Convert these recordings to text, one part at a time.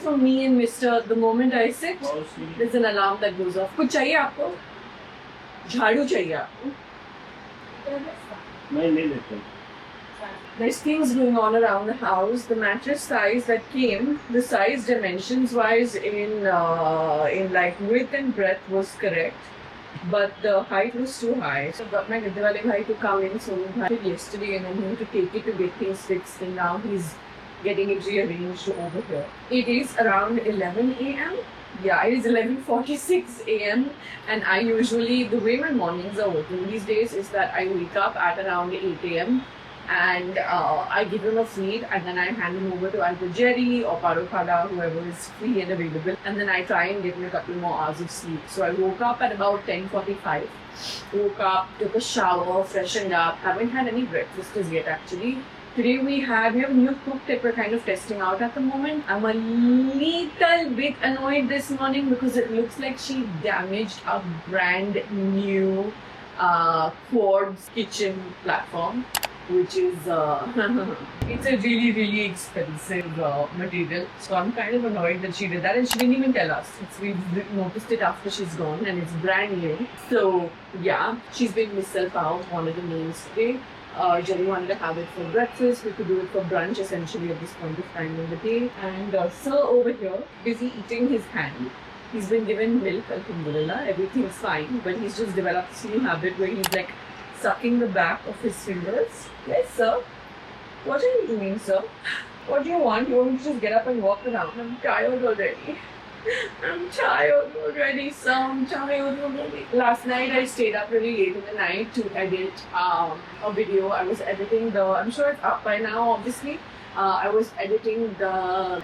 from me and Mr. The moment I sit, there's an alarm that goes off. कुछ चाहिए आपको? झाड़ू चाहिए आपको? मैं नहीं लेता. There's things going on around the house. The mattress size that came, the size dimensions wise in like width and breadth was correct, but the height was too high. So I got my Gadwale bhai to come in. So I did yesterday, and I'm going to take it to get things fixed. And now he's getting it rearranged over here. It is around 11 a.m. Yeah, it is 11:46 a.m. and I usually, the way my mornings are working these days is that I wake up at around 8 a.m. and I give him a feed, and then I hand him over to either Jerry or Parokada, whoever is free and available, and then I try and get me a couple more hours of sleep. So I woke up at about 10:45. Woke up, took a shower, freshened up. Haven't had any breakfast as yet actually. Today we have a new cook that we're kind of testing out at the moment. I'm a little bit annoyed this morning because it looks like she damaged a brand new quartz kitchen platform, which is it's a really expensive material. So I'm kind of annoyed that she did that, and she didn't even tell us. We've noticed it after she's gone, and it's brand new. So yeah, she's been misal pav, one of the meals today. Jerry wanted to have it for breakfast. We could do it for brunch essentially at this point of time in the day. And Sir over here, busy eating his hand. He's been given milk, alhamdulillah, everything's fine, but he's just developed this new habit where he's like sucking the back of his fingers. Yes, sir. What are you doing, sir? What do you want? You want me to just get up and walk around? I'm tired already. I'm tired already, sir. I'm tired already. Last night I stayed up really late in the night to edit a video. I was editing I'm sure it's up by now, obviously. I was editing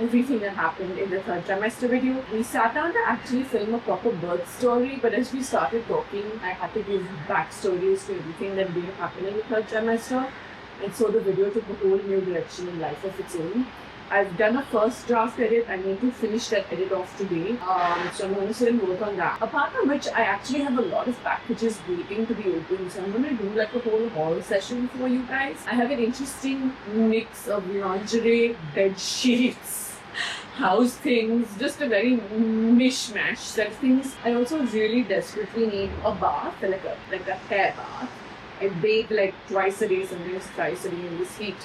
everything that happened in the third trimester video. We sat down to actually film a proper birth story, but as we started talking, I had to give backstories to everything that did happen in the third trimester. And so the video took a whole new direction in life of its own. I've done a first draft edit. I need to finish that edit off today. So I'm going to sit and work on that. Apart from which, I actually have a lot of packages waiting to be opened. So I'm going to do like a whole haul session for you guys. I have an interesting mix of lingerie, bed sheets, house things, just a very mishmash set of things. I also really desperately need a bath, like a hair bath. I bathe like twice a day, sometimes thrice a day in this heat.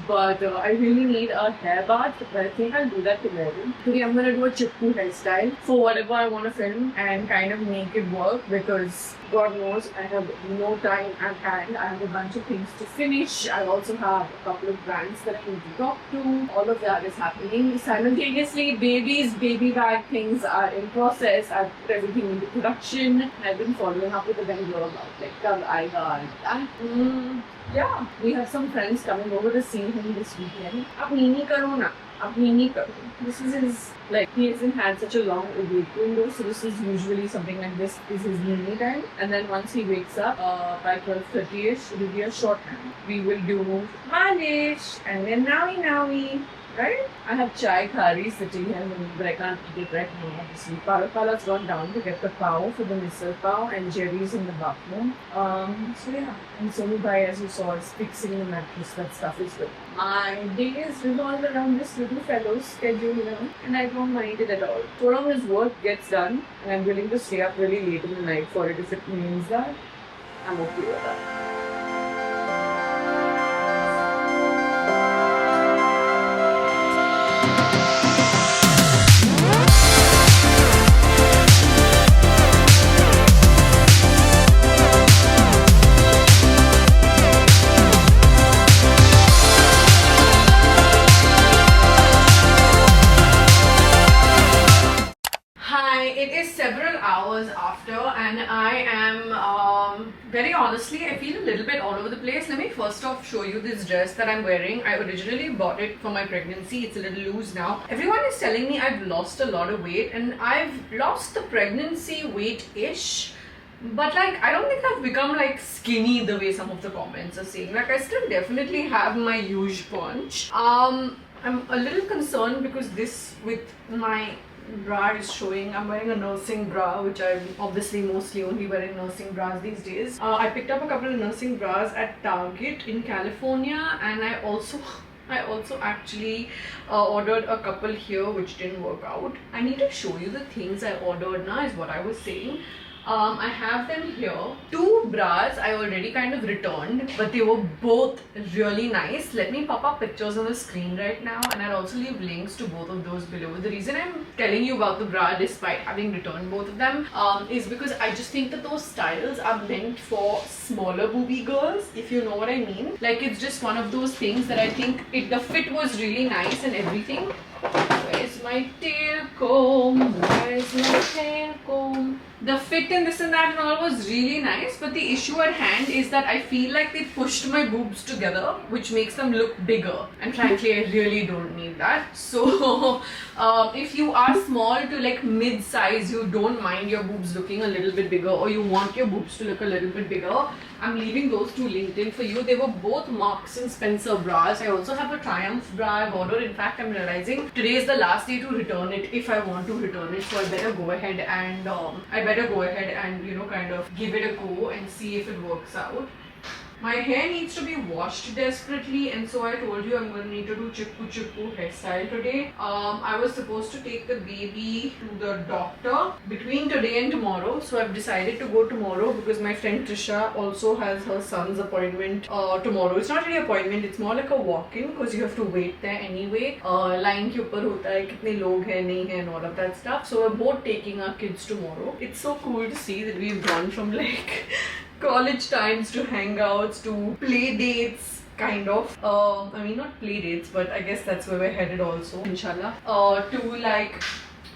But I really need a hair bath, but I think I'll do that tomorrow. Today I'm going to do a chipku hairstyle for whatever I want to film and kind of make it work, because God knows I have no time at hand. I have a bunch of things to finish. I also have a couple of brands that I need to talk to. All of that is happening simultaneously. Baby bag things are in process. I've put everything into production. I've been following up with the vendor about like kab aayega and that. Yeah, we have some friends coming over to see him this weekend. Apni karo na. Apni karo. This is his, like, he hasn't had such a long awake window, so this is usually something like this is his nini time. And then once he wakes up by 12:30ish, it will be a short time. We will do malish and then nawi. Right? I have chai khari sitting here, but I can't eat it right now, obviously. Parapala's gone down to get the pav for the misal pav, and Jerry's in the bathroom. So yeah. And Sonu Bhai, as you saw, is fixing the mattress. That stuff is good. My days revolve around this little fellow's schedule, and I don't mind it at all. So long as work gets done, and I'm willing to stay up really late in the night for it if it means that, I'm okay with that. After, and I am very honestly, I feel a little bit all over the place. Let me first off show you this dress that I'm wearing. I originally bought it for my pregnancy. It's a little loose now. Everyone is telling me I've lost a lot of weight, and I've lost the pregnancy weight-ish, but like I don't think I've become like skinny the way some of the comments are saying. Like I still definitely have my huge punch. I'm a little concerned because this with my bra is showing. I'm wearing a nursing bra, which I'm obviously mostly only wearing nursing bras these days. I picked up a couple of nursing bras at Target in California, and I also I also actually ordered a couple here which didn't work out. I need to show you the things I ordered now, is what I was saying. I have them here. Two bras I already kind of returned, but they were both really nice. Let me pop up pictures on the screen right now, and I'll also leave links to both of those below. The reason I'm telling you about the bra despite having returned both of them is because I just think that those styles are meant for smaller booby girls, if you know what I mean. Like, it's just one of those things that I think the fit was really nice and everything. Where's my tail comb? Where's my tail comb? The fit and this and that and all was really nice, but the issue at hand is that I feel like they pushed my boobs together, which makes them look bigger, and frankly I really don't need that. So if you are small to like mid-size, you don't mind your boobs looking a little bit bigger, or you want your boobs to look a little bit bigger, I'm leaving those two linked in for you. They were both Marks and Spencer bras. I also have a Triumph bra I've ordered. In fact, I'm realizing today is the last day to return it if I want to return it, so I better go ahead and you know, kind of give it a go and see if it works out. My hair needs to be washed desperately, and so I told you I'm going to need to do chippu hairstyle today. I was supposed to take the baby to the doctor between today and tomorrow, so I've decided to go tomorrow because my friend Trisha also has her son's appointment tomorrow. It's not really an appointment, it's more like a walk-in because you have to wait there anyway. Line ke upar hota hai, kitne log hai, nahi hai, and all of that stuff. So we're both taking our kids tomorrow. It's so cool to see that we've gone from like college times to hangouts to play dates, kind of. I mean, not play dates, but I guess that's where we're headed also, inshallah. To like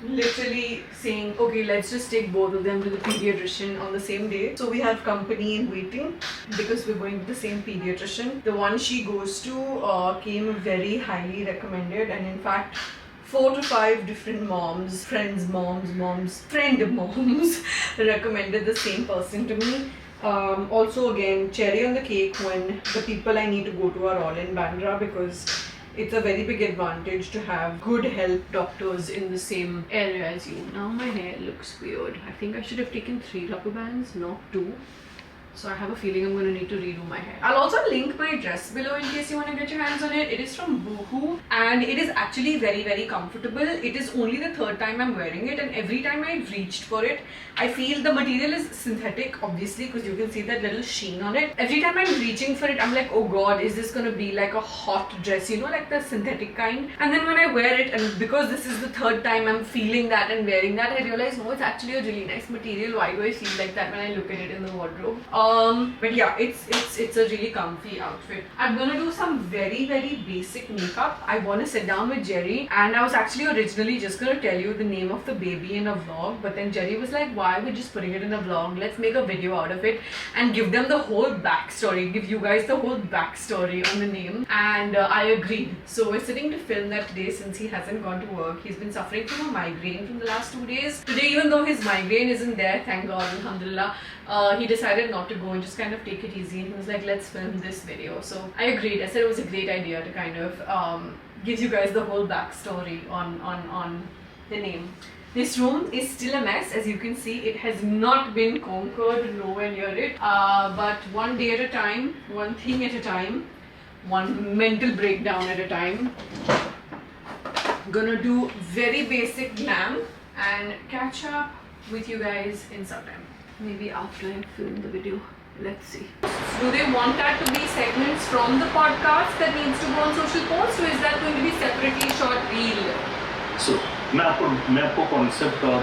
literally saying, okay, let's just take both of them to the pediatrician on the same day. So we have company in waiting because we're going to the same pediatrician. The one she goes to came very highly recommended, and in fact 4 to 5 different moms, friends' moms, friend moms recommended the same person to me. Also, again, cherry on the cake when the people I need to go to are all in Bandra, because it's a very big advantage to have good health doctors in the same area as you. Now my hair looks weird. I think I should have taken 3 rubber bands, not 2. So I have a feeling I'm going to need to redo my hair. I'll also link my dress below in case you want to get your hands on it. It is from Boohoo and it is actually very, very comfortable. It is only the 3rd time I'm wearing it, and every time I've reached for it, I feel the material is synthetic, obviously, because you can see that little sheen on it. Every time I'm reaching for it, I'm like, oh god, is this going to be like a hot dress, you know, like the synthetic kind? And then when I wear it, and because this is the 3rd time I'm feeling that and wearing that, I realize, no, it's actually a really nice material. Why do I feel like that when I look at it in the wardrobe? But yeah, it's a really comfy outfit. I'm gonna do some very, very basic makeup. I want to sit down with Jerry, and I was actually originally just gonna tell you the name of the baby in a vlog, but then Jerry was like, why are we just putting it in a vlog? Let's make a video out of it and give them the whole backstory, give you guys the whole backstory on the name. And I agreed. So we're sitting to film that today since he hasn't gone to work. He's been suffering from a migraine from the last 2 days. Today, even though his migraine isn't there, thank God, alhamdulillah, he decided not to go and just kind of take it easy, and he was like, let's film this video. So I agreed. I said it was a great idea to kind of give you guys the whole backstory on the name. This room is still a mess, as you can see. It has not been conquered, nowhere near it, but one day at a time, one thing at a time, one mental breakdown at a time. Gonna do very basic glam and catch up with you guys in some time. Maybe after I film the video. Let's see. Do they want that to be segments from the podcast that needs to go on social posts, or is that going to be separately short reel? So, मैं आपको concept और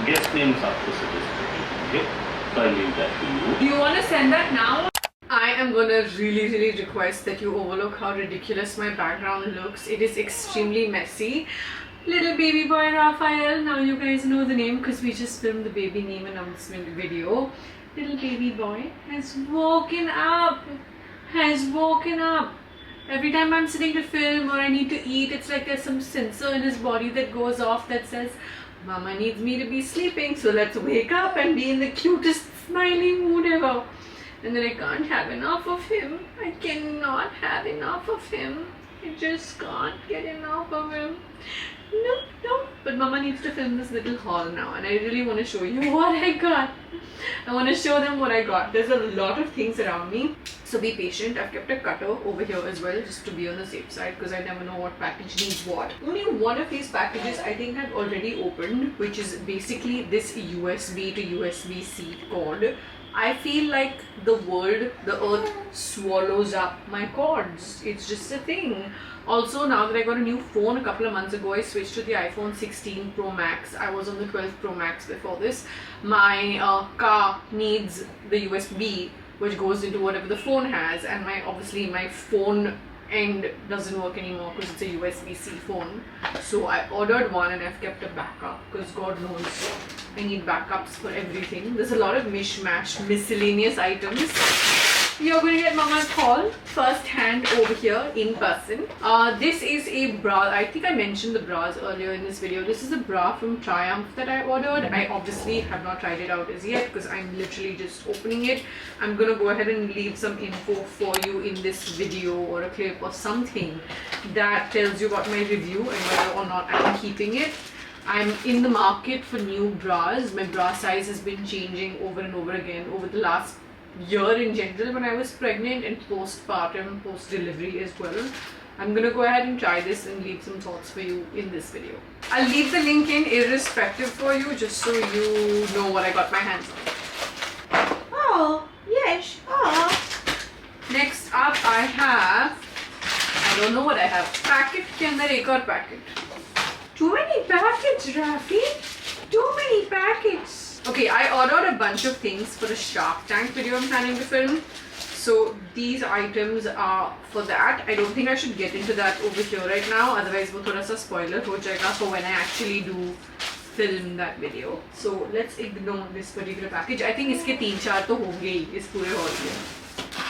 guest names आपको suggest करूँगी, okay? So I leave that to you. Do you want to send that now? I am gonna really request that you overlook how ridiculous my background looks. It is extremely messy. Little baby boy Raphael, now you guys know the name because we just filmed the baby name announcement video. Little baby boy has woken up. Every time I'm sitting to film or I need to eat, it's like there's some sensor in his body that goes off that says, Mama needs me to be sleeping, so let's wake up and be in the cutest smiling mood ever. And then I can't have enough of him. I cannot have enough of him. I just can't get enough of him. No. But Mama needs to film this little haul now, and I really want to show you what I got. I want to show them what I got. There's a lot of things around me, so be patient. I've kept a cutter over here as well, just to be on the safe side, because I never know what package needs what. Only one of these packages I think I've already opened, which is basically this USB to USB-C cord. I feel like the world, the earth swallows up my cords. It's just a thing. Also, now that I got a new phone a couple of months ago, I switched to the iPhone 16 Pro Max. I was on the 12 Pro Max before this. My car needs the USB, which goes into whatever the phone has, and obviously my phone end doesn't work anymore because it's a USB-C phone. So I ordered one and I've kept a backup, because God knows I need backups for everything. There's a lot of mishmash, miscellaneous items. You're going to get Mama's haul first hand over here in person. This is a bra. I think I mentioned the bras earlier in this video. This is a bra from Triumph that I ordered. I obviously have not tried it out as yet because I'm literally just opening it. I'm going to go ahead and leave some info for you in this video, or a clip or something that tells you about my review and whether or not I'm keeping it. I'm in the market for new bras. My bra size has been changing over and over again over the last year in general, when I was pregnant and postpartum, post-delivery as well. I'm gonna go ahead and try this and leave some thoughts for you in this video. I'll leave the link in irrespective for you, just so you know what I got my hands on. Oh, yes. Oh. Next up I have, I don't know what I have. Packet ke andar ek aur packet. Too many packets, Rafi. Too many packets. Okay, I ordered a bunch of things for a Shark Tank video I'm planning to film. So these items are for that. I don't think I should get into that over here right now. Otherwise, wo thoda sa spoiler ho jayega for when I actually do film that video. So let's ignore this particular package. I think iske 3-4 to honge hi is pure haul mein.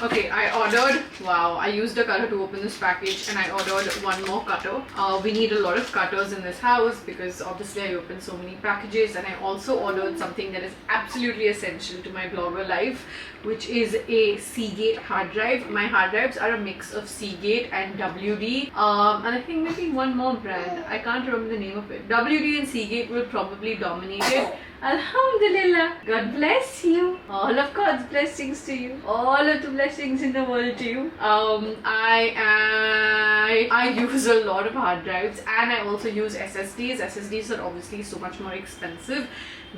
Okay, I ordered, wow, I used a cutter to open this package, and I ordered one more cutter. We need a lot of cutters in this house because obviously I opened so many packages, and I also ordered something that is absolutely essential to my blogger life, which is a Seagate hard drive. My hard drives are a mix of Seagate and WD, and I think maybe one more brand. I can't remember the name of it. WD and Seagate will probably dominate it. Alhamdulillah. God bless you. All of God's blessings to you. All of the blessings in the world to you. I use a lot of hard drives, and I also use SSDs. SSDs are obviously so much more expensive.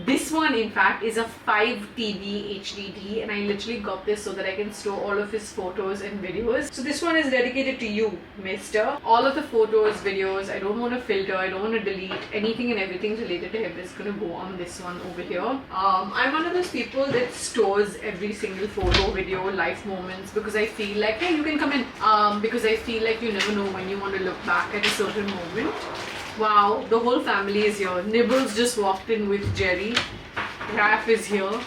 This one, in fact, is a 5 TB HDD, and I literally got this so that I can store all of his photos and videos. So this one is dedicated to you, mister. All of the photos, videos, I don't want to filter, I don't want to delete. Anything and everything related to him is going to go on this one over here. I'm one of those people that stores every single photo, video, life moments, because I feel like, hey, you can come in. Because I feel like you never know when you want to look back at a certain moment. Wow, the whole family is here. Nibbles just walked in with Jerry. Raph is here.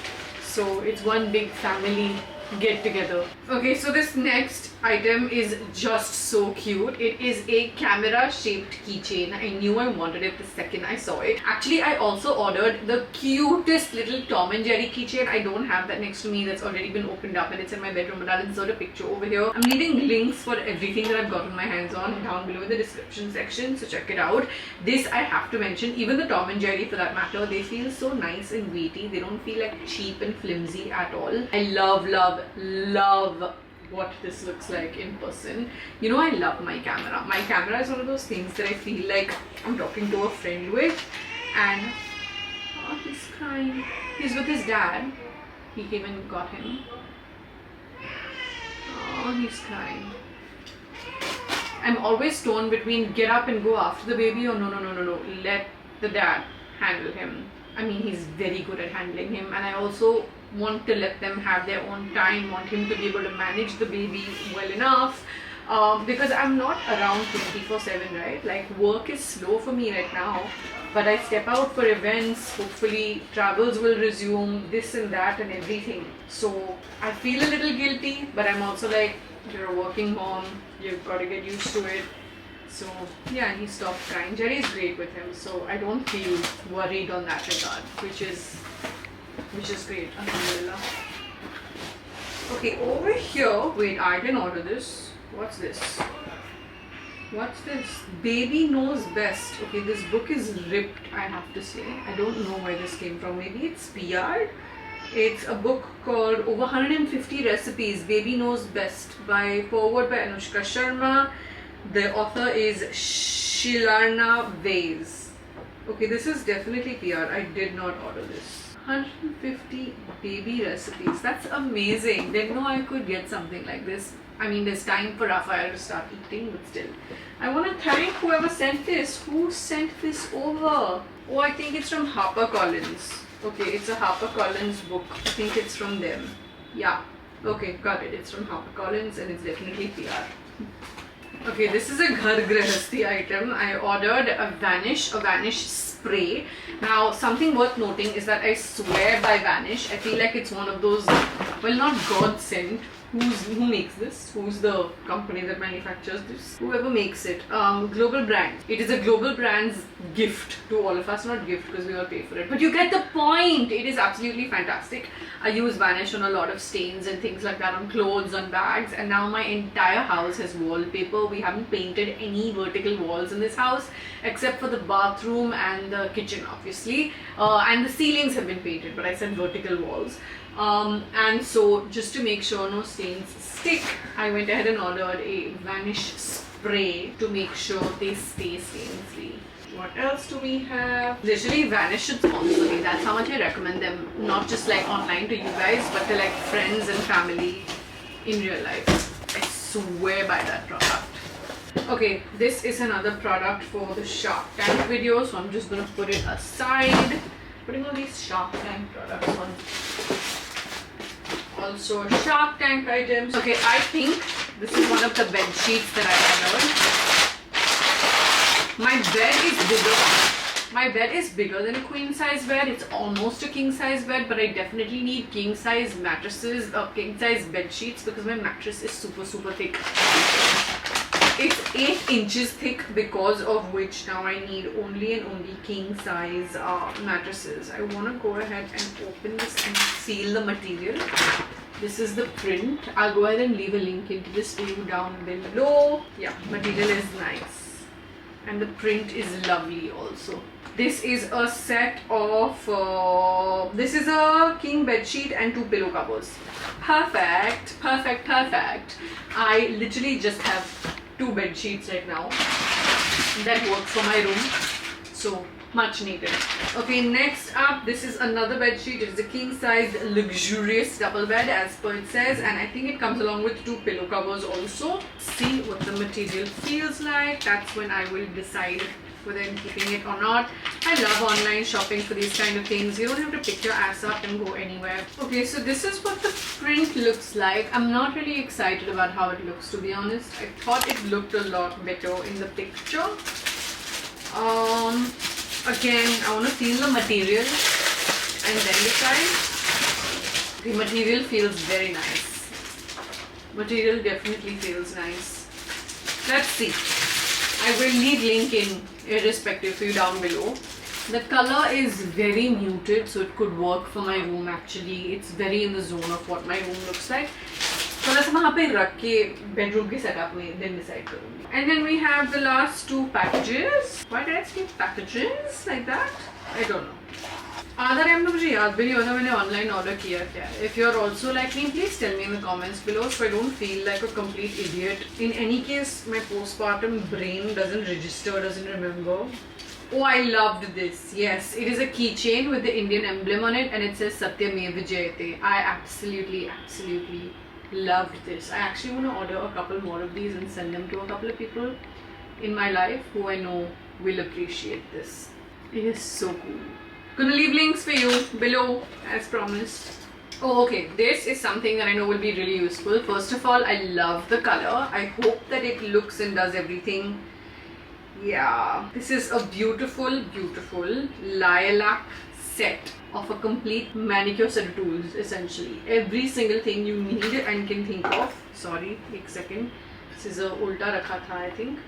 So it's one big family get together. Okay, so this next item is just so cute. It is a camera shaped keychain. I knew I wanted it the second I saw it. Actually, I also ordered the cutest little Tom and Jerry keychain. I don't have that next to me. That's already been opened up and it's in my bedroom, but I'll insert a picture over here. I'm leaving links for everything that I've gotten my hands on down below in the description section, so check it out. This I have to mention, even the Tom and Jerry for that matter, they feel so nice and weighty. They don't feel like cheap and flimsy at all. I love what this looks like in person. You know, I love my camera. My camera is one of those things that I feel like I'm talking to a friend with. And oh, he's crying. He's with his dad. He came and got him. Oh, he's crying. I'm always torn between get up and go after the baby, or no, let the dad handle him. I mean, he's very good at handling him, and I also want to let them have their own time, want him to be able to manage the baby well enough, because I'm not around 24/7, right? Like, work is slow for me right now, but I step out for events, hopefully travels will resume, this and that and everything. So I feel a little guilty, but I'm also like, you're a working mom, you've got to get used to it. So yeah, he stopped crying. Jerry's great with him, so I don't feel worried on that regard, which is great. Alhamdulillah. Okay, over here, wait, I didn't order this. What's this? What's this? Baby Knows Best. Okay, this book is ripped, I have to say. I don't know where this came from. Maybe it's PR? It's a book called Over 150 Recipes, Baby Knows Best, forward by Anushka Sharma. The author is Shilarna Vase. Okay, this is definitely PR. I did not order this. 150 baby recipes. That's amazing. Didn't know I could get something like this. I mean, there's time for Raphael to start eating, but still. I want to thank whoever sent this. Who sent this over? Oh, I think it's from HarperCollins. Okay, it's a HarperCollins book. I think it's from them. Yeah. Okay, got it. It's from HarperCollins and it's definitely PR. Okay, this is a Ghar Grahasti item. I ordered a Vanish spray. Now, something worth noting is that I swear by Vanish. I feel like it's one of those, well, not God sent. Who makes this? Who's the company that manufactures this? Whoever makes it. Global brand. It is a global brand's gift to all of us. Not gift because we all pay for it. But you get the point. It is absolutely fantastic. I use Vanish on a lot of stains and things like that on clothes, on bags. And now my entire house has wallpaper. We haven't painted any vertical walls in this house except for the bathroom and the kitchen, obviously. And the ceilings have been painted, but I said vertical walls. And so just to make sure no stains stick, I went ahead and ordered a Vanish spray to make sure they stay stain free. What else do we have? Literally, Vanish should sponsor me. That's how much I recommend them. Not just like online to you guys, but to like friends and family in real life. I swear by that product. Okay, this is another product for the Shark Tank video, so I'm just gonna put it aside. Putting all these Shark Tank products on. Also Shark Tank items. Okay, I think this is one of the bed sheets that I ordered. My bed is bigger. My bed is bigger than a queen size bed. It's almost a king size bed, but I definitely need king size mattresses or king size bed sheets because my mattress is super thick. It's 8 inches thick, because of which now I need only king size mattresses. I want to go ahead and open this and seal the material. This is the print. I'll go ahead and leave a link into this for you down below. Yeah, material is nice. And the print is lovely also. This is a set of, this is a king bed sheet and 2 pillow covers. Perfect. I literally just have 2 bed sheets right now that work for my room, so much needed. Okay, next up, this is another bed sheet. It is a king size luxurious double bed as per it says, and I think it comes along with 2 pillow covers also. See what the material feels like. That's when I will decide whether I'm keeping it or not. I love online shopping for these kind of things. You don't have to pick your ass up and go anywhere. Okay, so this is what the print looks like. I'm not really excited about how it looks, to be honest. I thought it looked a lot better in the picture. Again, I want to feel the material and then decide. The material feels very nice. Material definitely feels nice. Let's see. I will leave link in irrespective for you down below. The color is very muted, so it could work for my room actually. It's very in the zone of what my room looks like. थोड़ा सा वहाँ पे रख के bedroom के setup में then decide करूँगी. And then we have the last 2 packages. Why did I say packages like that? I don't know. आधा टाइम तो मुझे याद भी नहीं होता मैंने ऑनलाइन ऑर्डर किया क्या है. If you're also like me, please tell me in the comments below so I don't feel like a complete idiot. In any case, my postpartum brain doesn't register, doesn't remember. Oh, I loved this. Yes, it is a keychain with the Indian emblem on it and it says Satyamev Jayate. I absolutely loved this. I actually want to order a couple more of these and send them to a couple of people in my life who I know will appreciate this. It is so cool. Gonna leave links for you below as promised. Oh, okay, this is something that I know will be really useful. First of all, I love the color. I hope that it looks and does everything. Yeah, this is a beautiful lilac set of a complete manicure set of tools, essentially. Every single thing you need and can think of. Sorry, एक second. This is a ulta rakha tha, I think.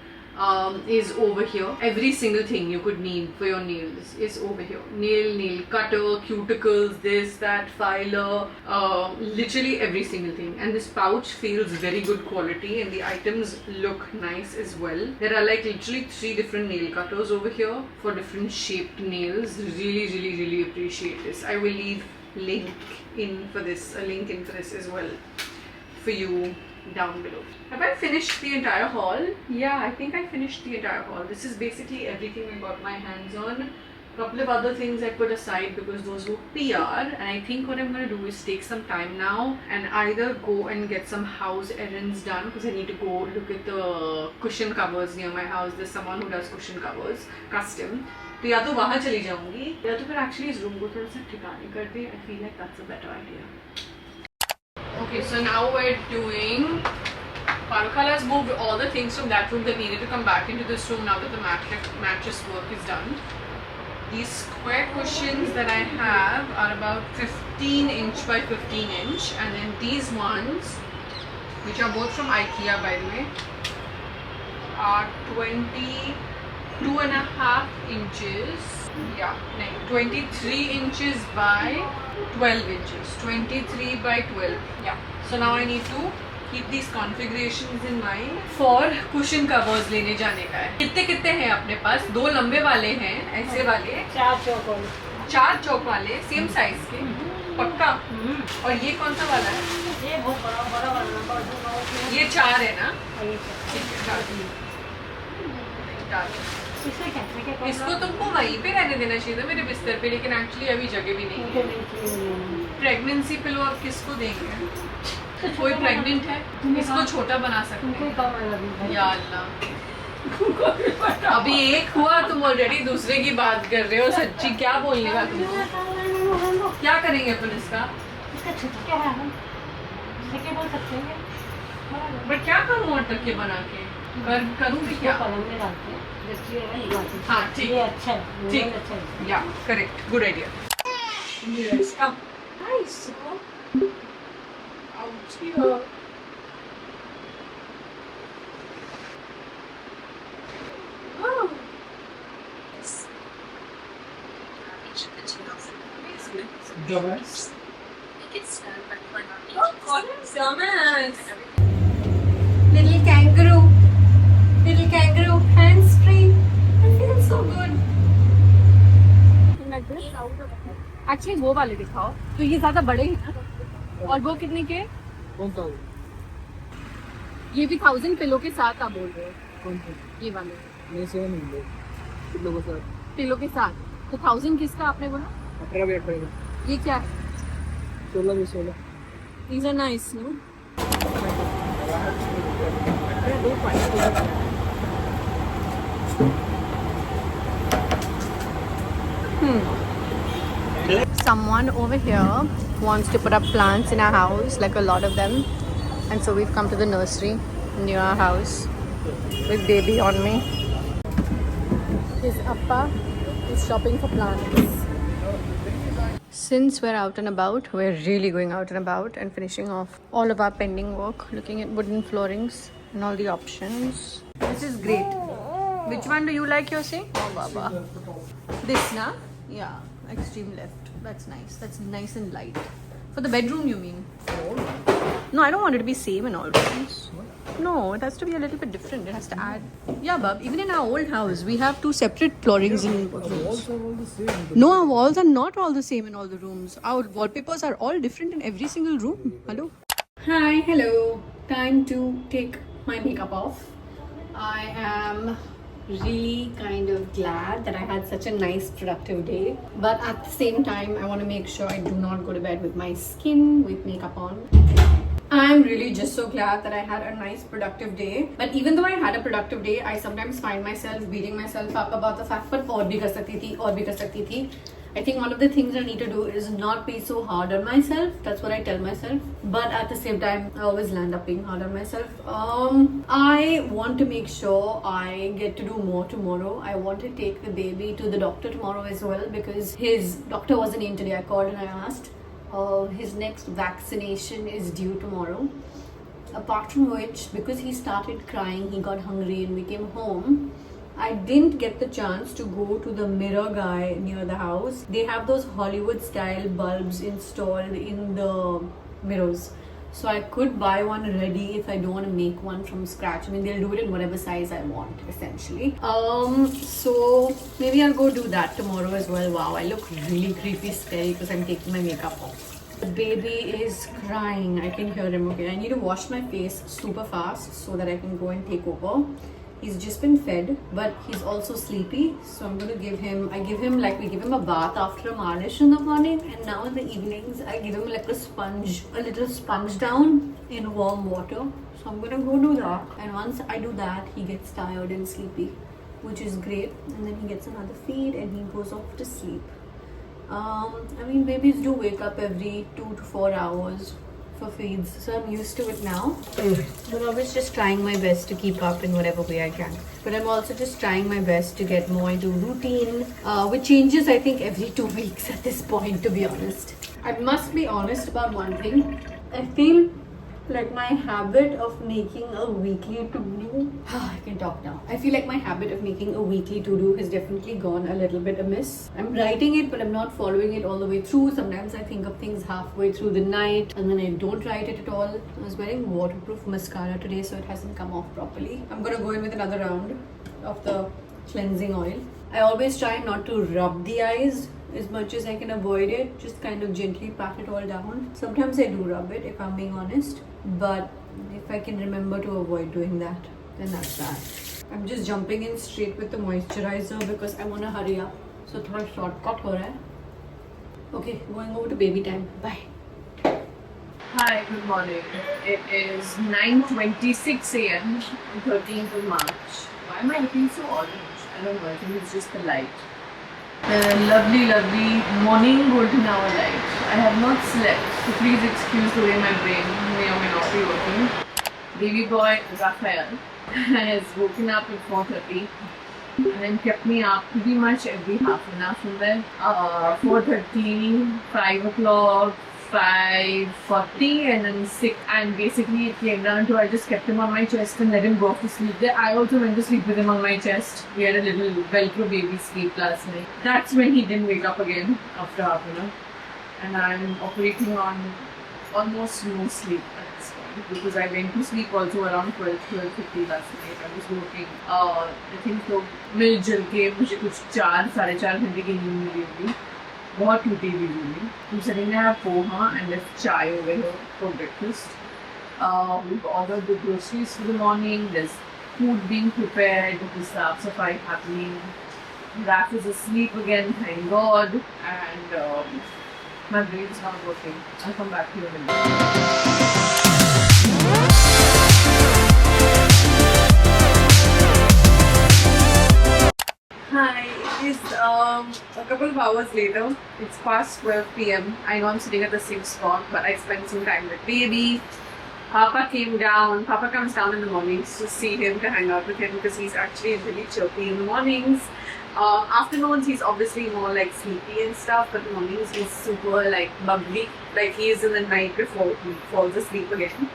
is over here. Every single thing you could need for your nails is over here. Nail cutter, cuticles, this, that, filer, literally every single thing. And this pouch feels very good quality and the items look nice as well. There are like literally 3 different nail cutters over here for different shaped nails. Really appreciate this. I will leave a link in for this as well for you down below. Have I finished the entire haul? Yeah, I think I finished the entire haul. This is basically everything I got my hands on. Couple of other things I put aside because those were PR, and I think what I'm going to do is take some time now and either go and get some house errands done because I need to go look at the cushion covers near my house. There's someone who does cushion covers custom. तो या तो वहाँ चली जाऊँगी या तो फिर actually इस room को थोड़ा सा ठिकाने कर दे. I feel like that's a better idea. Okay, so now we're doing. Parukala has moved all the things from that room that needed to come back into this room now that the mattress work is done. These square cushions that I have are about 15 inch by 15 inch, and then these ones, which are both from IKEA by the way, are 22.5 inches. Yeah, 23 inches by 12 inches. 23 by 12. Yeah. So now I need to keep these configurations in mind for cushion covers लेने जाने का है. कितने हैं अपने पास? 2 लंबे वाले हैं, ऐसे वाले. 4 चौक वाले, सेम साइज के. पक्का. और ये कौन सा वाला है? ये बहुत बड़ा वाला. ये 4 है ना? ठीक है, 4. इसको तुमको वहीं पे रहने देना चाहिए था मेरे बिस्तर पे, लेकिन एक्चुअली अभी जगह भी नहीं है. प्रेगनेंसी पिलो अब किसको देंगे? कोई प्रेग्नेंट है, इसको छोटा बना सकते हैं. या अल्लाह, अभी एक हुआ तुम ऑलरेडी दूसरे की बात कर रहे हो. सच्ची क्या बोलने का तुमको? क्या करेंगे अपन इसका? बट क्या करूँ और टक्के बना के करूँ भी क्या? हाँ ठीक है, अच्छा है, ठीक. या correct, good idea. Nice. Out here. Oh. Dumbass. Oh, Colin's dumbass. Little kangaroo, hands free. I feel so good. Like this? Actually, वो वाले दिखाओ. तो ये ज़्यादा बड़े हैं ना? और वो कितने के? कौन सा? ये भी 1000 पिलो के साथ आप बोल रहे हो? कौन सा? ये वाले. नहीं सेम है. पिलो के साथ. पिलो के साथ. तो 1000 किसका आपने बोला? 18 भी 18. ये क्या है? 16 भी 16. These are nice, no? Someone over here wants to put up plants in our house, like a lot of them, and so we've come to the nursery near our house with baby on me. His appa is shopping for plants. Since we're out and about, we're really going out and about and finishing off all of our pending work, looking at wooden floorings and all the options. This is great. Which one do you like, Yossi? Oh, Baba. This, na? Yeah, extreme left. That's nice. That's nice and light. For the bedroom, you mean? No, I don't want it to be same in all rooms. No, it has to be a little bit different. It has to add. Yeah, bub. Even in our old house, we have 2 separate floorings in both rooms. Walls are all the same. No, our walls are not all the same in all the rooms. Our wallpapers are all different in every single room. Hello. Hi, hello. Time to take my makeup off. I am really kind of glad that I had such a nice productive day, but at the same time I want to make sure I do not go to bed with my skin with makeup on. I'm really just so glad that I had a nice productive day, but even though I had a productive day, I sometimes find myself beating myself up about the fact that और भी कर सकती थी, और भी कर सकती थी. I think one of the things I need to do is not be so hard on myself. That's what I tell myself. But at the same time, I always land up being hard on myself. I want to make sure I get to do more tomorrow. I want to take the baby to the doctor tomorrow as well because his doctor wasn't in today. I called and I asked. His next vaccination is due tomorrow. Apart from which, because he started crying, he got hungry and we came home, I didn't get the chance to go to the mirror guy near the house. They have those Hollywood style bulbs installed in the mirrors. So I could buy one ready if I don't want to make one from scratch. I mean, they'll do it in whatever size I want, essentially. So maybe I'll go do that tomorrow as well. Wow, I look really creepy scary because I'm taking my makeup off. The baby is crying. I can hear him. Okay, I need to wash my face super fast so that I can go and take over. He's just been fed, but he's also sleepy. So I'm gonna give him, we give him a bath after a malish in the morning, and now in the evenings I give him like a little sponge down in warm water. So I'm gonna go do that, and once I do that, he gets tired and sleepy, which is great. And then he gets another feed and he goes off to sleep. I mean, babies do wake up every 2 to 4 hours for feeds, so I'm used to it now. But I was just trying my best to keep up in whatever way I can. But I'm also just trying my best to get more into routine, which changes I think every 2 weeks at this point, to be honest. I must be honest about one thing. I feel like my habit of making a weekly to-do I can talk now. I feel like my habit of making a weekly to-do has definitely gone a little bit amiss. I'm writing it, but I'm not following it all the way through. Sometimes I think of things halfway through the night and then I don't write it at all. I was wearing waterproof mascara today, so it hasn't come off properly. I'm gonna go in with another round of the cleansing oil. I always try not to rub the eyes as much as I can avoid it, just kind of gently pat it all down. Sometimes I do rub it, if I'm being honest, but if I can remember to avoid doing that, then that's that. I'm just jumping in straight with the moisturizer because I want to hurry up. So thoda shortcut ho raha hai. Okay, going over to baby time. Bye. Hi, good morning. It is 9:26 a.m. on 13th of March. Why am I looking so orange? I don't know, I think it's just the light. Lovely morning golden hour light. I have not slept, so please excuse the way my brain may or may not be working. Baby boy Raphael has woken up at 4:30 and then kept me up pretty much every half an hour from there. 4:30, 5 o'clock, 5:40 and then 6, and basically it came down to I just kept him on my chest and let him go off to sleep there. I also went to sleep with him on my chest. We had a little Velcro baby sleep last night. That's when he didn't wake up again after half an hour. And I'm operating on almost no sleep at this point because I went to sleep also around 12:50 last night. I was working. I think तो मिल-जुल के मुझे कुछ 4-4.5 घंटे की नींद मिली होगी. बहुत टूटी हुई होगी. I'm sitting there at poha and there's chai over here for breakfast. We've ordered the groceries for the morning. There's food being prepared. There's safai happening. Raf is asleep again, thank God. And my brain's not working. I'll come back to you in a minute. Hi, it is a couple of hours later. It's past 12 p.m. I know I'm sitting at the same spot, but I spent some time with baby. Papa came down. Papa comes down in the mornings to see him, to hang out with him because he's actually really chirpy in the mornings. Afternoons he's obviously more like sleepy and stuff, but mornings he's super like bubbly, like he is in the night before he falls asleep again.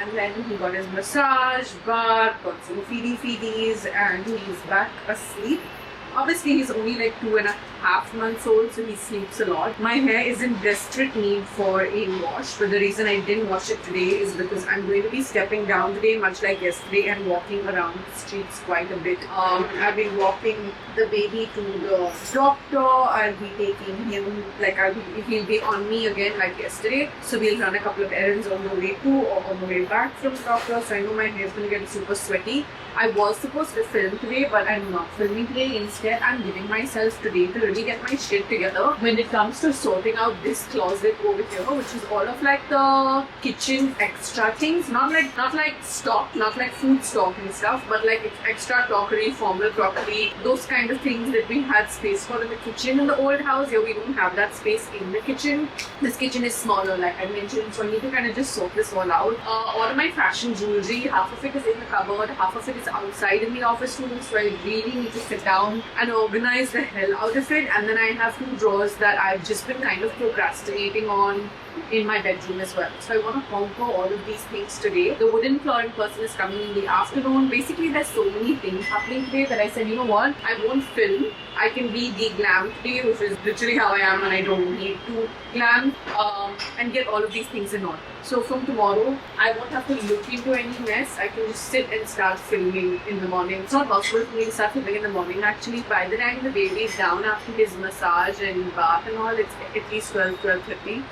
And then he got his massage, bath, got some feedies, and he's back asleep. Obviously, he's only like 2.5 months old, so he sleeps a lot. My hair is in desperate need for a wash, but the reason I didn't wash it today is because I'm going to be stepping down today, much like yesterday, and walking around the streets quite a bit. I've been walking the baby to the doctor. I'll be taking him, he'll be on me again like yesterday. So we'll run a couple of errands on the way to or on the way back from the doctor. So I know my hair's going to get super sweaty. I was supposed to film today, but I'm not filming today. Instead, I'm giving myself today to really get my shit together when it comes to sorting out this closet over here, which is all of like the kitchen extra things, not like stock, not like food stock and stuff, but like it's extra crockery, formal crockery, those kind of things that we had space for in the kitchen in the old house. Here we don't have that space in the kitchen. This kitchen is smaller, like I mentioned, so I need to kind of just sort this all out. All of my fashion jewelry, half of it is in the cupboard, half of it is outside in the office room, so I really need to sit down and organize the hell out of it. And then I have 2 drawers that I've just been kind of procrastinating on in my bedroom as well. So I want to conquer all of these things today. The wooden flooring person is coming in the afternoon. Basically, there's so many things happening today that I said, you know what, I won't film. I can be the glam today, which is literally how I am, and I don't need to glam and get all of these things in order. So from tomorrow, I won't have to look into any mess. I can just sit and start filming in the morning. It's not possible for me to start filming in the morning. Actually, by the time the baby is down after his massage and bath and all, it's at least 12:30.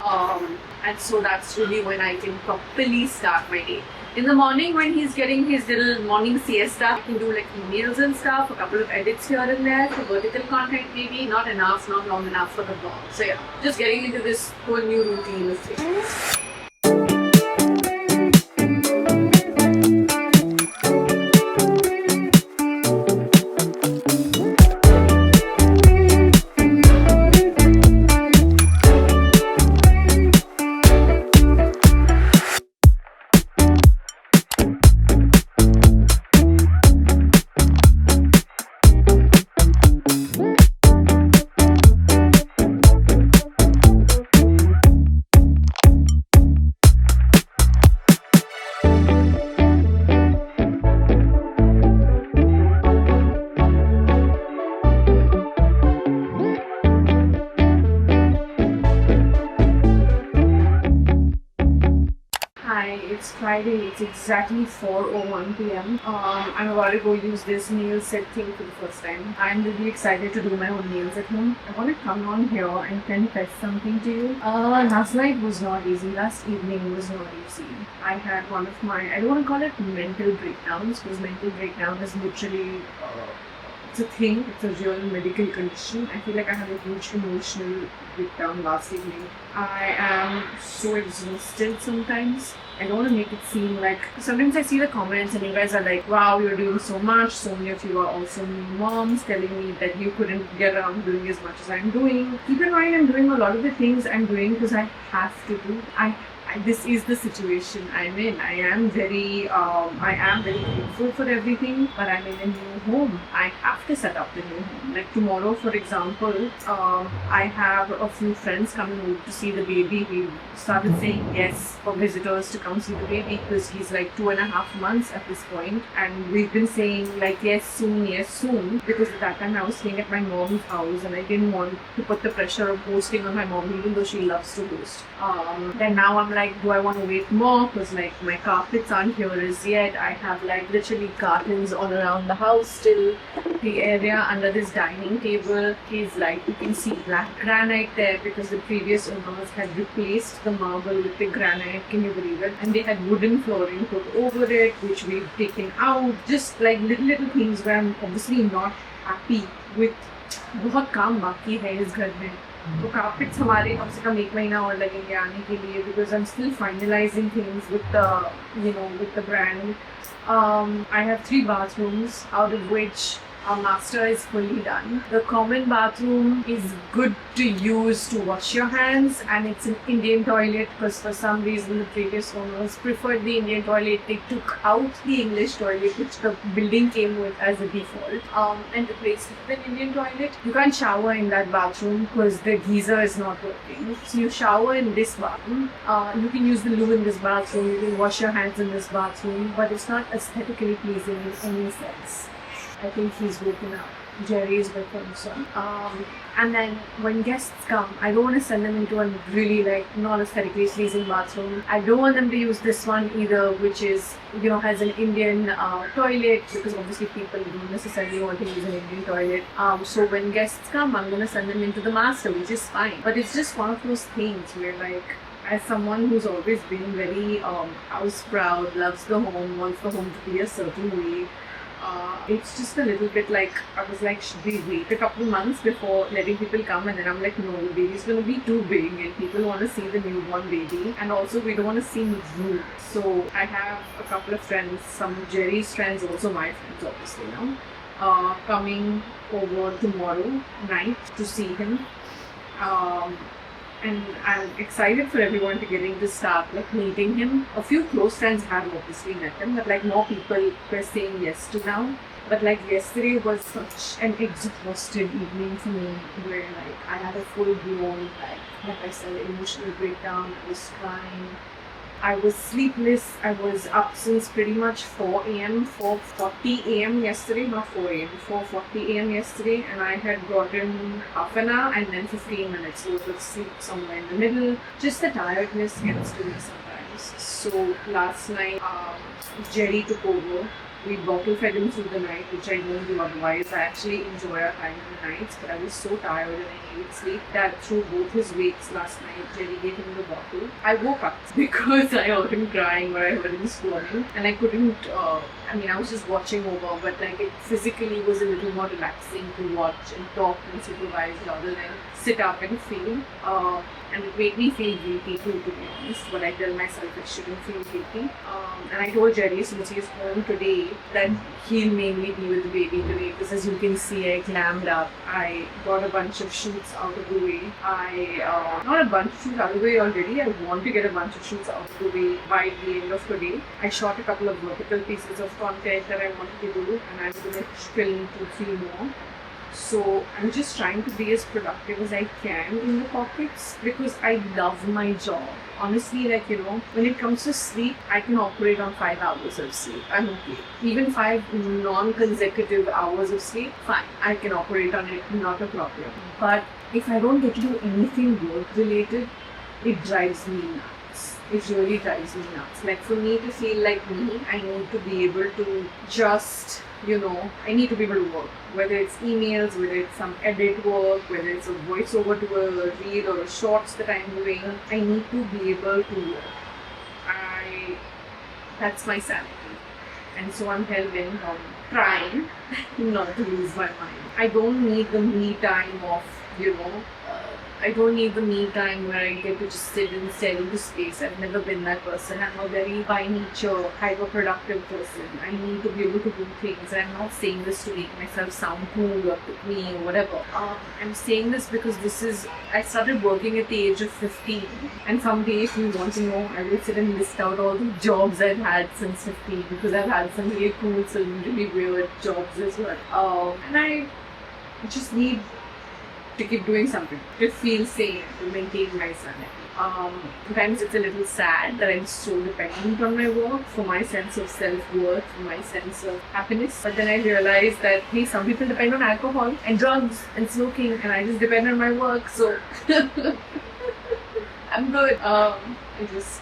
And so that's really when I can properly start my day. In the morning, when he's getting his little morning siesta, I can do like emails and stuff, a couple of edits here and there for vertical content maybe. Not enough, not long enough for the vlog. So yeah, just getting into this whole new routine of things. It's Friday, it's exactly 4:01 p.m. I'm about to go use this nail set thing for the first time. I'm really excited to do my own nails at home. I want to come on here and confess something to you. Last night was not easy. Last evening was not easy. I had one of my, I don't want to call it mental breakdowns, because mental breakdown is literally it's a thing, it's a real medical condition. I feel like I had a huge emotional breakdown last evening. I am so exhausted sometimes. I don't want to make it seem like, sometimes I see the comments and you guys are like, wow, you're doing so much. So many of you are also new moms telling me that you couldn't get around doing as much as I'm doing. Keep in mind, I'm doing a lot of the things I'm doing because I have to do. This is the situation I'm in. I am very grateful for everything, but I'm in a new home. I have to set up the new home. Like tomorrow, for example, I have a few friends coming over to see the baby. We started saying yes for visitors to come see the baby because he's like 2.5 months at this point, and we've been saying like yes soon, because at that time I was staying at my mom's house and I didn't want to put the pressure of hosting on my mom, even though she loves to host. Then now I'm like, do I want to wait more? Because like my carpets aren't here as yet. I have like literally cartons all around the house still. The area under this dining table is like, you can see black granite there because the previous owners had replaced the marble with the granite. Can you believe it? And they had wooden flooring put over it, which we've taken out. Just like little things where I'm obviously not happy with. बहुत काम बाकी है इस घर में. तो carpets हमारे कम से कम 1 महीना और लगेंगे आने के लिए, because I'm still finalizing things with the brand. I have 3 bathrooms, out of which our master is fully done. The common bathroom is good to use to wash your hands, and it's an Indian toilet because for some reason the previous owners preferred the Indian toilet. They took out the English toilet, which the building came with as a default, and replaced it with an Indian toilet. You can't shower in that bathroom because the geyser is not working. So you shower in this bathroom. You can use the loo in this bathroom. You can wash your hands in this bathroom, but it's not aesthetically pleasing in any sense. I think he's woken up. Jerry is with him, so. And then when guests come, I don't want to send them into a really like non-aesthetically pleasing bathroom. I don't want them to use this one either, which is, has an Indian toilet, because obviously people don't necessarily want to use an Indian toilet. So when guests come, I'm going to send them into the master, which is fine. But it's just one of those things where like, as someone who's always been very house proud, loves the home, wants the home to be a certain way, it's just a little bit like, I was like, should we wait a couple months before letting people come? And then I'm like, no, the baby's going to be too big and people want to see the newborn baby, and also we don't want to seem rude. So I have a couple of friends, some of Jerry's friends, also my friends obviously coming over tomorrow night to see him. and I'm excited for everyone to getting to start like meeting him. A few close friends have obviously met him, but like more people were saying yes to now. But like yesterday was such an exhausted evening for me where like I had a full blown like I said, emotional breakdown. I was crying. I was sleepless. I was up since pretty much 4 a.m., 4:40 a.m. yesterday, not 4 a.m., 4:40 a.m. yesterday, and I had gotten half an hour and then 15 minutes worth of sleep somewhere in the middle. Just the tiredness gets to me sometimes. So last night, Jerry took over. We bottle fed him through the night, which I don't do otherwise. I actually enjoy our time in the nights, but I was so tired and I needed sleep that through both his wakes last night, Jerry gave him the bottle. I woke up because I heard him crying or I heard him squirming, and I couldn't. I was just watching over, but like it physically was a little more relaxing to watch and talk and supervise rather than sit up and feel. And it made me feel guilty too, to be honest. But I tell myself I shouldn't feel guilty. And I told Jerry since he's home today that he'll mainly be with the baby today because as you can see, I clammed up. I got a bunch of shoots out of the way. Not a bunch of shoots out of the way already. I want to get a bunch of shoots out of the way by the end of today. I shot a couple of vertical pieces of content that I wanted to do, and I'm going to film 2-3 more. So I'm just trying to be as productive as I can in the pockets because I love my job. Honestly, like, when it comes to sleep, I can operate on 5 hours of sleep. I'm okay. Even 5 non-consecutive hours of sleep, fine. I can operate on it, not a problem. But if I don't get to do anything work-related, it drives me nuts. It really drives me nuts. Like, for me to feel like me, I need to be able to just... I need to be able to work, whether it's emails, whether it's some edit work, whether it's a voiceover to a reel or a shorts that I'm doing. I need to be able to work. That's my sanity. And so I'm hell-bent on trying not to lose my mind. I don't need the me time of, I don't need the me time where I get to just sit and stare into space. I've never been that person. I'm a very by nature, hyper-productive person. I need to be able to do things. And I'm not saying this to make myself sound cool or pick me or whatever. I'm saying this because I started working at the age of 15. And someday, if you want to know, I will sit and list out all the jobs I've had since 15 because I've had some really cool, some really weird jobs as well. And I just need to keep doing something, to feel sane, to maintain my sanity. Sometimes it's a little sad that I'm so dependent on my work for my sense of self-worth, for my sense of happiness. But then I realized that, hey, some people depend on alcohol and drugs and smoking, and I just depend on my work, so I'm good. I just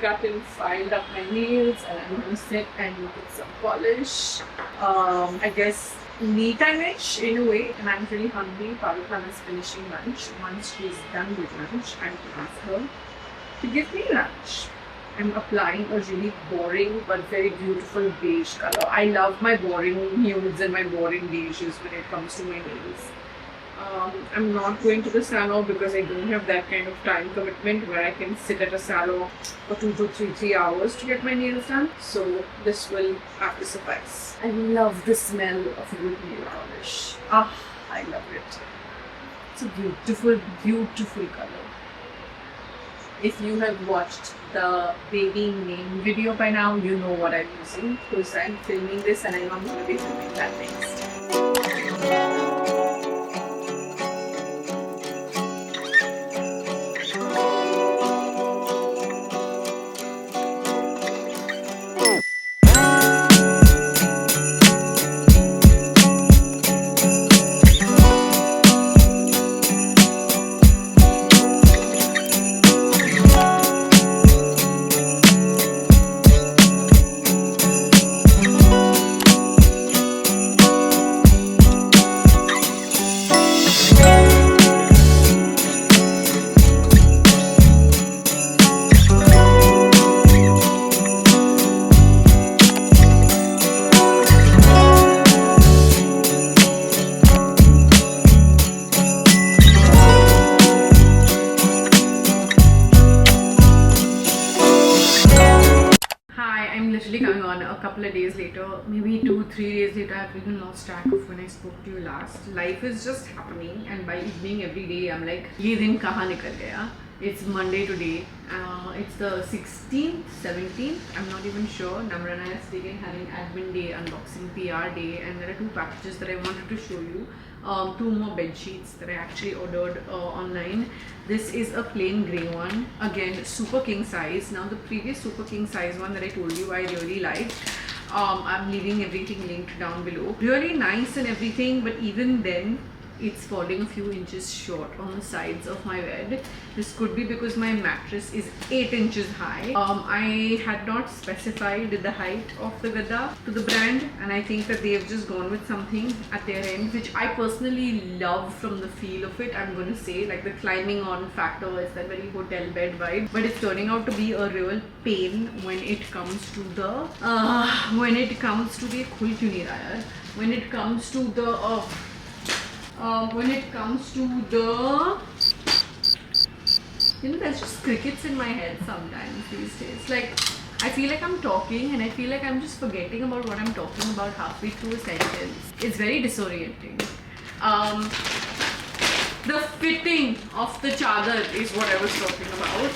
cut and filed up my nails, and I'm going to sit and get some polish. I guess me time-ish in a way, and I'm really hungry. Paruthan is finishing lunch. Once she's done with lunch, I'm to ask her to give me lunch. I'm applying a really boring but very beautiful beige color. I love my boring nudes and my boring beiges when it comes to my nails. I'm not going to the salon because I don't have that kind of time commitment where I can sit at a salon for 2 to 3 hours to get my nails done. So this will have to suffice. I love the smell of good nail polish. I love it. It's a beautiful, beautiful color. If you have watched the baby name video by now, you know what I'm using because I'm filming this and I know I'm going to be filming that next. on a couple of days later, maybe 2-3 days later. I've even lost track of when I spoke to you last. Life is just happening, and by evening every day I'm like, ye din kahan nikal gaya? It's Monday today. It's the 16th, 17th. I'm not even sure. Namrana is taken having admin day, unboxing PR day, and there are 2 packages that I wanted to show you. 2 more bed sheets that I actually ordered online. This is a plain grey one. Again, super king size. Now the previous super king size one that I told you I really liked. I'm leaving everything linked down below. Really nice and everything, but even then it's falling a few inches short on the sides of my bed. This could be because my mattress is 8 inches high. I had not specified the height of the gadda to the brand, and I think that they have just gone with something at their end, which I personally love from the feel of it. I'm going to say, like, the climbing on factor is that very hotel bed vibe, but it's turning out to be a real pain when it comes to the when it comes to the when it comes to the you know, there's just crickets in my head sometimes these days. Like, I feel like I'm talking and I feel like I'm just forgetting about what I'm talking about halfway through a sentence. It's very disorienting. The fitting of the chadar is what I was talking about.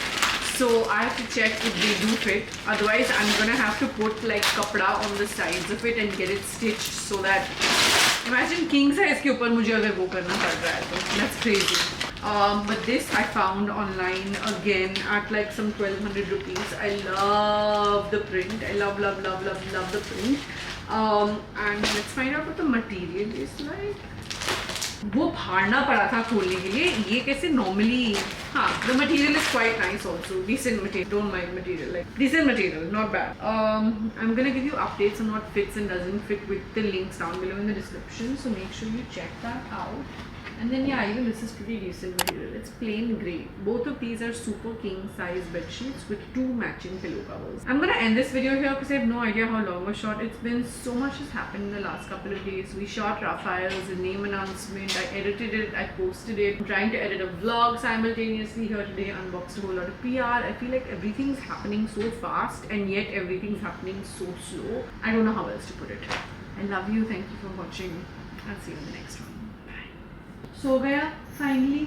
So I have to check if they do fit. Otherwise, I'm gonna have to put like kapda on the sides of it and get it stitched so that, imagine king size ke upar mujhe agar wo karna pad raha hai to that's crazy. But this I found online again at like some 1200 rupees. I love the print. I love the print. And let's find out what the material is like. वो फाड़ना पड़ा था खोलने के लिए. ये कैसे normally, हाँ, the material is quite nice also. Decent material. Don't mind material. Like, decent material, not bad. I'm gonna give you updates on what fits and doesn't fit with the links down below in the description. So make sure you check that out. And then yeah, even this is pretty decent material. It's plain grey. Both of these are super king size bed sheets with 2 matching pillow covers. I'm gonna end this video here because I have no idea how long or short it's been. So much has happened in the last couple of days. We shot Raphael's name announcement. I edited it. I posted it. I'm trying to edit a vlog simultaneously here today. Unboxed a whole lot of PR. I feel like everything's happening so fast and yet everything's happening so slow. I don't know how else to put it. I love you. Thank you for watching. I'll see you in the next one. सो गया finally.